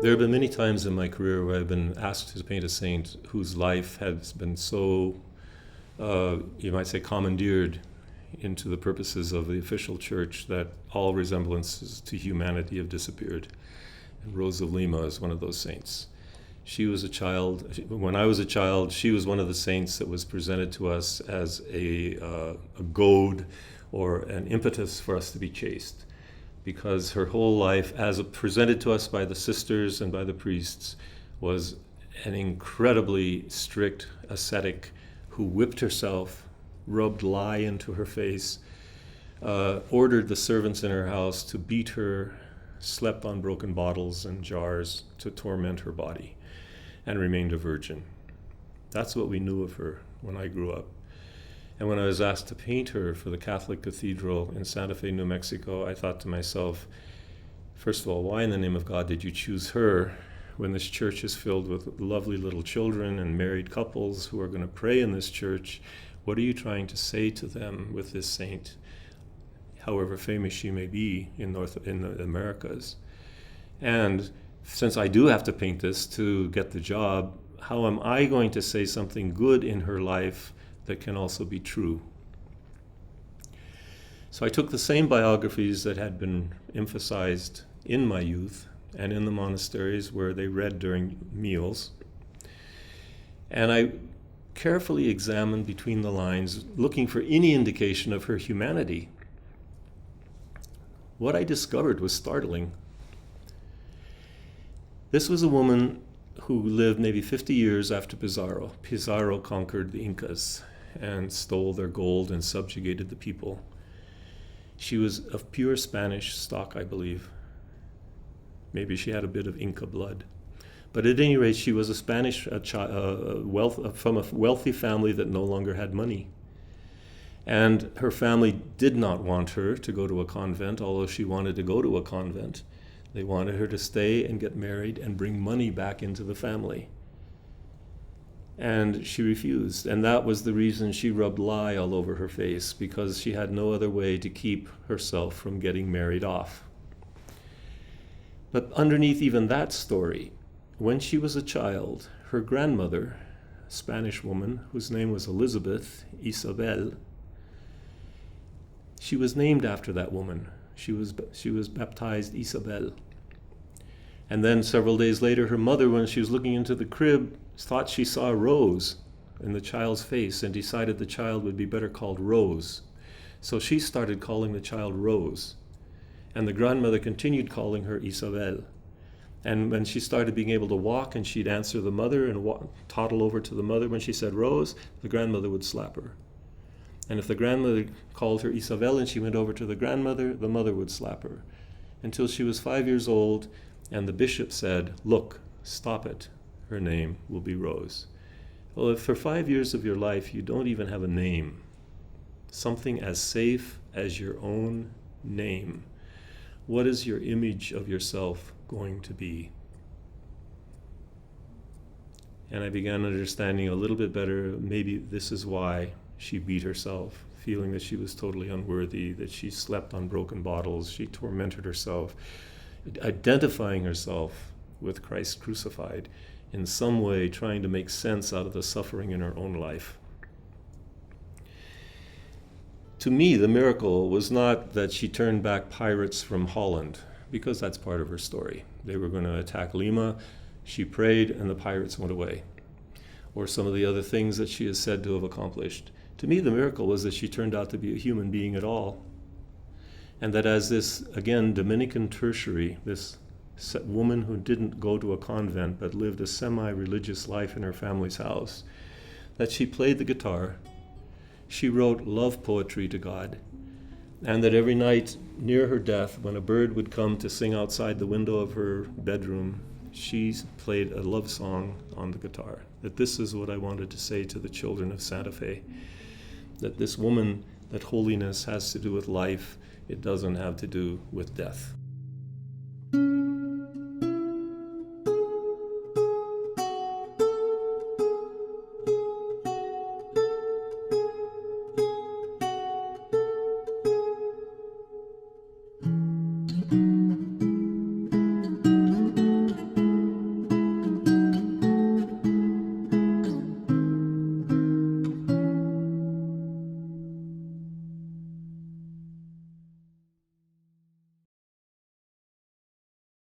There have been many times in my career where I've been asked to paint a saint whose life has been so, you might say, commandeered into the purposes of the official church that all resemblances to humanity have disappeared. And Rose of Lima is one of those saints. She was a child. When I was a child, she was one of the saints that was presented to us as a goad or an impetus for us to be chaste, because her whole life, as presented to us by the sisters and by the priests, was an incredibly strict ascetic who whipped herself, rubbed lye into her face, ordered the servants in her house to beat her, slept on broken bottles and jars to torment her body, and remained a virgin. That's what we knew of her when I grew up. And when I was asked to paint her for the Catholic Cathedral in Santa Fe, New Mexico, I thought to myself, first of all, why in the name of God did you choose her when this church is filled with lovely little children and married couples who are going to pray in this church? What are you trying to say to them with this saint, however famous she may be in the Americas? And since I do have to paint this to get the job, how am I going to say something good in her life that can also be true? So I took the same biographies that had been emphasized in my youth and in the monasteries where they read during meals, and I carefully examined between the lines, looking for any indication of her humanity. What I discovered was startling. This was a woman who lived maybe 50 years after Pizarro. Pizarro conquered the Incas and stole their gold and subjugated the people. She was of pure Spanish stock, I believe. Maybe she had a bit of Inca blood. But at any rate, she was a Spanish from a wealthy family that no longer had money. And her family did not want her to go to a convent, although she wanted to go to a convent. They wanted her to stay and get married and bring money back into the family. And she refused. And that was the reason she rubbed lye all over her face, because she had no other way to keep herself from getting married off. But underneath even that story, when she was a child, her grandmother, a Spanish woman whose name was Elizabeth Isabel, she was named after that woman. She was baptized Isabel. And then several days later, her mother, when she was looking into the crib, thought she saw a rose in the child's face and decided the child would be better called Rose. So she started calling the child Rose. And the grandmother continued calling her Isabel. And when she started being able to walk and she'd answer the mother and toddle over to the mother, when she said Rose, the grandmother would slap her. And if the grandmother called her Isabel and she went over to the mother would slap her. Until she was 5 years old, and the bishop said, "Look, stop it. Her name will be Rose." Well, if for 5 years of your life you don't even have a name, something as safe as your own name, what is your image of yourself going to be? And I began understanding a little bit better, maybe this is why she beat herself, feeling that she was totally unworthy, that she slept on broken bottles, she tormented herself, identifying herself with Christ crucified, in some way trying to make sense out of the suffering in her own life. To me, the miracle was not that she turned back pirates from Holland, because that's part of her story. They were going to attack Lima, she prayed, and the pirates went away. Or some of the other things that she is said to have accomplished. To me, the miracle was that she turned out to be a human being at all. And that as this, again, Dominican tertiary, this woman who didn't go to a convent but lived a semi-religious life in her family's house, that she played the guitar, she wrote love poetry to God, and that every night near her death, when a bird would come to sing outside the window of her bedroom, she played a love song on the guitar. That this is what I wanted to say to the children of Santa Fe, that this woman, that holiness has to do with life, it doesn't have to do with death.